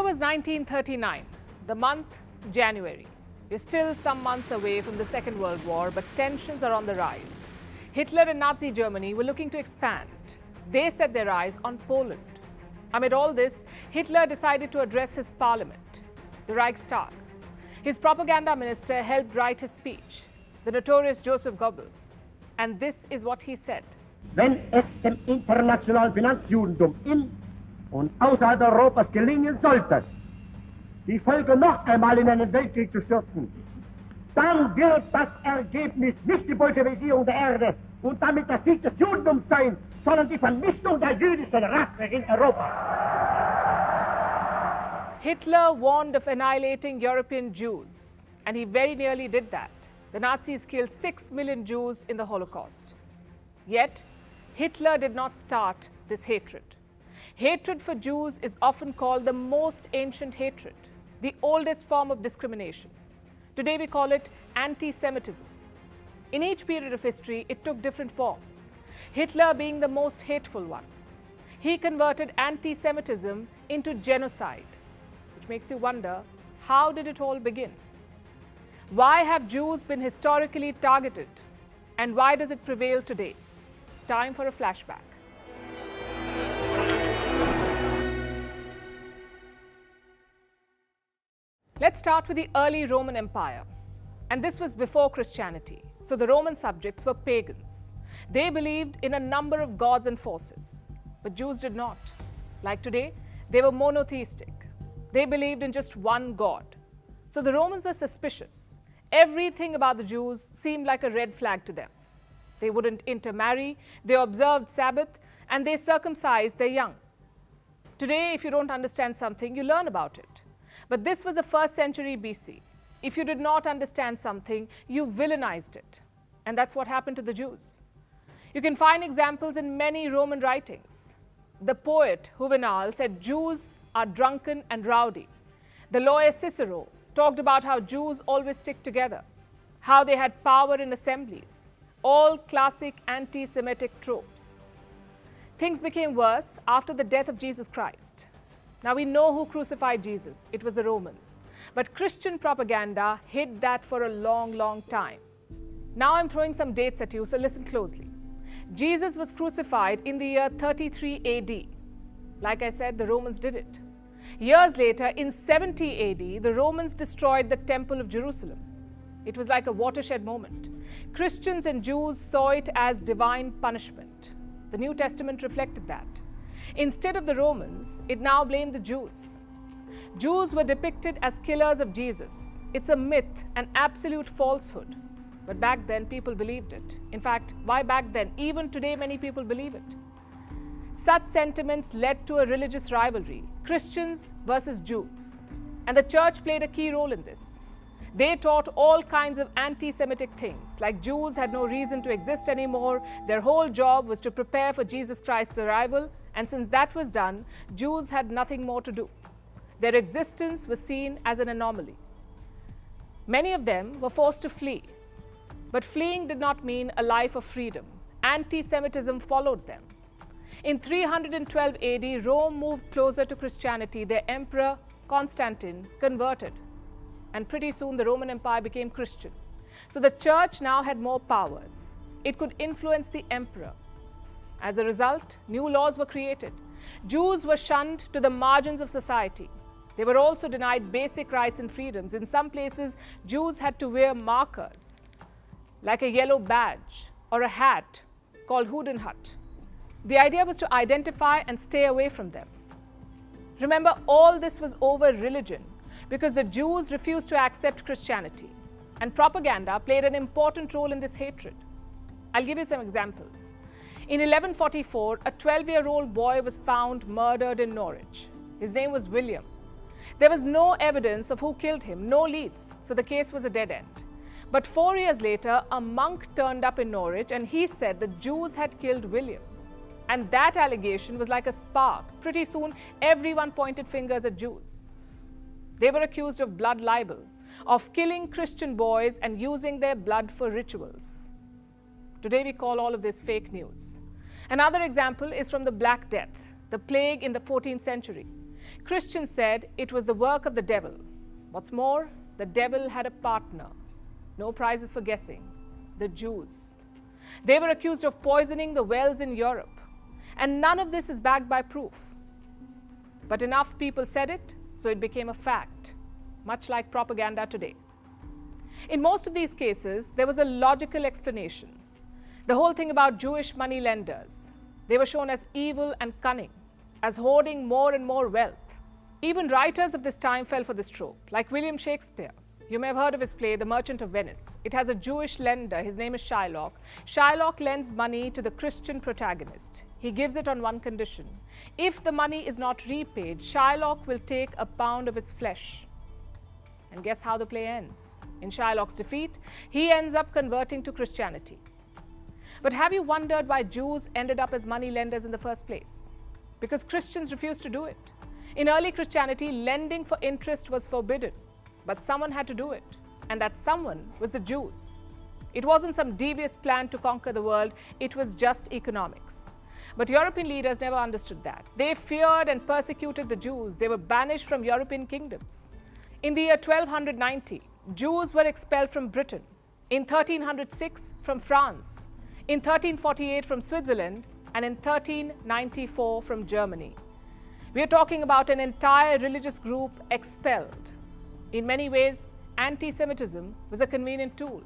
was 1939, the month January. We're still some months away from the Second World War, but tensions are on the rise. Hitler and Nazi Germany were looking to expand. They set their eyes on Poland. Amid all this, Hitler decided to address his parliament, the Reichstag. His propaganda minister helped write his speech, the notorious Joseph Goebbels. And this is what he said. Wenn es dem internationalen Finanzjudentum in und außerhalb Europas gelingen sollte, die Völker noch einmal in einen Weltkrieg zu stürzen, dann wird das Ergebnis nicht die Bolschewisierung der Erde und damit der Sieg des Judentums sein, sondern die Vernichtung der jüdischen Rasse in Europa. Hitler warned of annihilating European Jews, and he very nearly did that. The Nazis killed 6 million Jews in the Holocaust. Yet, Hitler did not start this hatred. Hatred for Jews is often called the most ancient hatred, the oldest form of discrimination. Today we call it anti-Semitism. In each period of history, it took different forms, Hitler being the most hateful one. He converted anti-Semitism into genocide, which makes you wonder, how did it all begin? Why have Jews been historically targeted? And why does it prevail today? Time for a flashback. Let's start with the early Roman Empire. And this was before Christianity. So the Roman subjects were pagans. They believed in a number of gods and forces. But Jews did not. Like today, they were monotheistic. They believed in just one God. So the Romans were suspicious. Everything about the Jews seemed like a red flag to them. They wouldn't intermarry, they observed Sabbath, and they circumcised their young. Today, if you don't understand something, you learn about it. But this was the 1st century BC. If you did not understand something, you villainized it. And that's what happened to the Jews. You can find examples in many Roman writings. The poet Juvenal said Jews are drunken and rowdy. The lawyer Cicero talked about how Jews always stick together, how they had power in assemblies, all classic anti-Semitic tropes. Things became worse after the death of Jesus Christ. Now we know who crucified Jesus. It was the Romans. But Christian propaganda hid that for a long, long time. Now I'm throwing some dates at you, so listen closely. Jesus was crucified in the year 33 AD. Like I said, the Romans did it. Years later, in 70 AD, the Romans destroyed the Temple of Jerusalem. It was like a watershed moment. Christians and Jews saw it as divine punishment. The New Testament reflected that. Instead of the Romans, it now blamed the Jews. Jews were depicted as killers of Jesus. It's a myth, an absolute falsehood. But back then, people believed it. In fact, why back then? Even today, many people believe it. Such sentiments led to a religious rivalry, Christians versus Jews. And the church played a key role in this. They taught all kinds of anti-Semitic things, like Jews had no reason to exist anymore. Their whole job was to prepare for Jesus Christ's arrival, and since that was done, Jews had nothing more to do. Their existence was seen as an anomaly. Many of them were forced to flee, but fleeing did not mean a life of freedom. Anti-Semitism followed them. In 312 AD, Rome moved closer to Christianity. Their emperor, Constantine, converted. And pretty soon the Roman Empire became Christian. So the church now had more powers. It could influence the emperor. As a result, new laws were created. Jews were shunned to the margins of society. They were also denied basic rights and freedoms. In some places, Jews had to wear markers, like a yellow badge or a hat called Hodenhut. The idea was to identify and stay away from them. Remember, all this was over religion, because the Jews refused to accept Christianity, and propaganda played an important role in this hatred. I'll give you some examples. In 1144, a 12-year-old boy was found murdered in Norwich. His name was William. There was no evidence of who killed him, no leads, so the case was a dead end. But 4 years later, a monk turned up in Norwich and he said the Jews had killed William. And that allegation was like a spark. Pretty soon, everyone pointed fingers at Jews. They were accused of blood libel, of killing Christian boys and using their blood for rituals. Today we call all of this fake news. Another example is from the Black Death, the plague in the 14th century. Christians said it was the work of the devil. What's more, the devil had a partner. No prizes for guessing. The Jews. They were accused of poisoning the wells in Europe. And none of this is backed by proof. But enough people said it, so it became a fact, much like propaganda today. In most of these cases, there was a logical explanation. The whole thing about Jewish money lenders. They were shown as evil and cunning, as hoarding more and more wealth. Even writers of this time fell for this trope, like William Shakespeare. You may have heard of his play, The Merchant of Venice. It has a Jewish lender. His name is Shylock. Shylock lends money to the Christian protagonist. He gives it on one condition. If the money is not repaid, Shylock will take a pound of his flesh. And guess how the play ends? In Shylock's defeat, he ends up converting to Christianity. But have you wondered why Jews ended up as money lenders in the first place? Because Christians refused to do it. In early Christianity, lending for interest was forbidden. But someone had to do it, and that someone was the Jews. It wasn't some devious plan to conquer the world, it was just economics. But European leaders never understood that. They feared and persecuted the Jews. They were banished from European kingdoms. In the year 1290, Jews were expelled from Britain. In 1306, from France. In 1348, from Switzerland. And in 1394, from Germany. We are talking about an entire religious group expelled. In many ways, anti-Semitism was a convenient tool.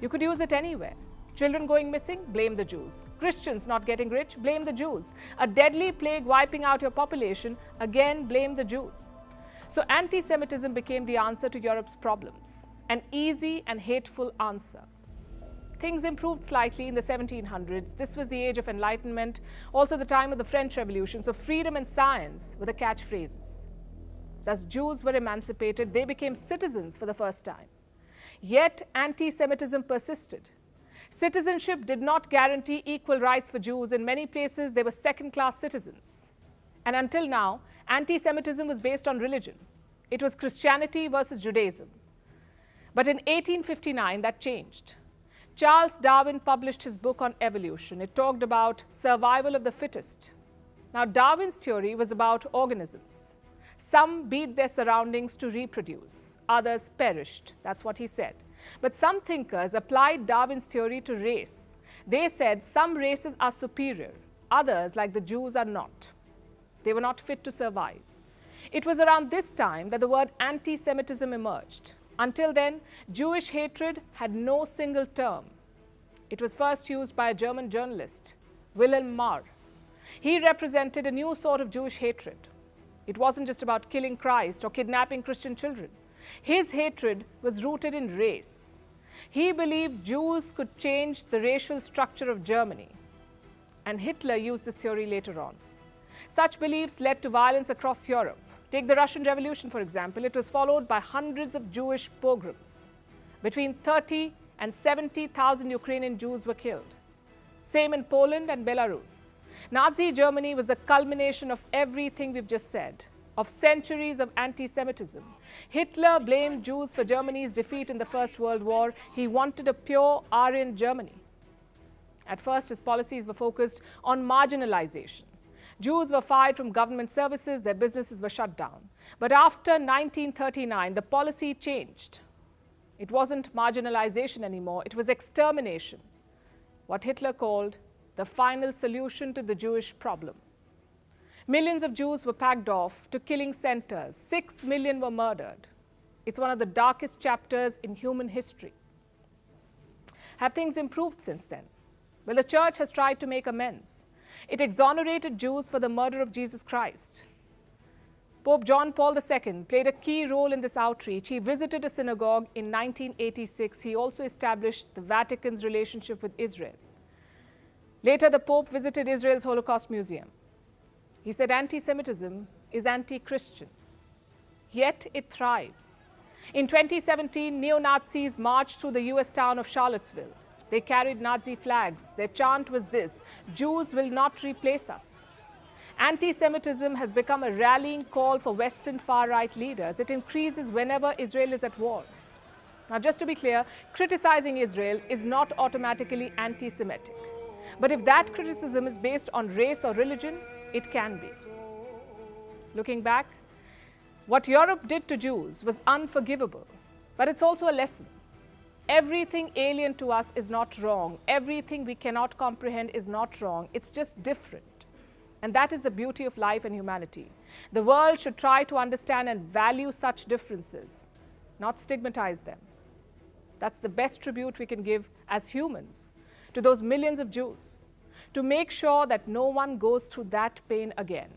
You could use it anywhere. Children going missing, blame the Jews. Christians not getting rich, blame the Jews. A deadly plague wiping out your population, again blame the Jews. So anti-Semitism became the answer to Europe's problems, an easy and hateful answer. Things improved slightly in the 1700s. This was the age of enlightenment, also the time of the French Revolution, so freedom and science were the catchphrases. Thus, Jews were emancipated. They became citizens for the first time. Yet, anti-Semitism persisted. Citizenship did not guarantee equal rights for Jews. In many places, they were second-class citizens. And until now, anti-Semitism was based on religion. It was Christianity versus Judaism. But in 1859, that changed. Charles Darwin published his book on evolution. It talked about survival of the fittest. Now, Darwin's theory was about organisms. Some beat their surroundings to reproduce. Others perished. That's what he said. But some thinkers applied Darwin's theory to race. They said some races are superior. Others, like the Jews, are not. They were not fit to survive. It was around this time that the word anti-Semitism emerged. Until then, Jewish hatred had no single term. It was first used by a German journalist, Wilhelm Marr. He represented a new sort of Jewish hatred. It wasn't just about killing Christ or kidnapping Christian children. His hatred was rooted in race. He believed Jews could change the racial structure of Germany. And Hitler used this theory later on. Such beliefs led to violence across Europe. Take the Russian Revolution, for example. It was followed by hundreds of Jewish pogroms. Between 30 and 70,000 Ukrainian Jews were killed. Same in Poland and Belarus. Nazi Germany was the culmination of everything we've just said, of centuries of anti-Semitism. Hitler blamed Jews for Germany's defeat in the First World War. He wanted a pure Aryan Germany. At first, his policies were focused on marginalization. Jews were fired from government services, their businesses were shut down. But after 1939, the policy changed. It wasn't marginalization anymore, it was extermination. What Hitler called the final solution to the Jewish problem. Millions of Jews were packed off to killing centers. 6 million were murdered. It's one of the darkest chapters in human history. Have things improved since then? Well, the church has tried to make amends. It exonerated Jews for the murder of Jesus Christ. Pope John Paul II played a key role in this outreach. He visited a synagogue in 1986. He also established the Vatican's relationship with Israel. Later, the Pope visited Israel's Holocaust Museum. He said anti-Semitism is anti-Christian, yet it thrives. In 2017, neo-Nazis marched through the US town of Charlottesville. They carried Nazi flags. Their chant was this: Jews will not replace us. Anti-Semitism has become a rallying call for Western far-right leaders. It increases whenever Israel is at war. Now, just to be clear, criticizing Israel is not automatically anti-Semitic. But if that criticism is based on race or religion, it can be. Looking back, What Europe did to Jews was unforgivable, but it's also a lesson. Everything alien to us is not wrong. Everything we cannot comprehend is not wrong. It's just different. And that is the beauty of life and humanity. The world should try to understand and value such differences, not stigmatize them. That's the best tribute we can give as humans to those millions of Jews, to make sure that no one goes through that pain again.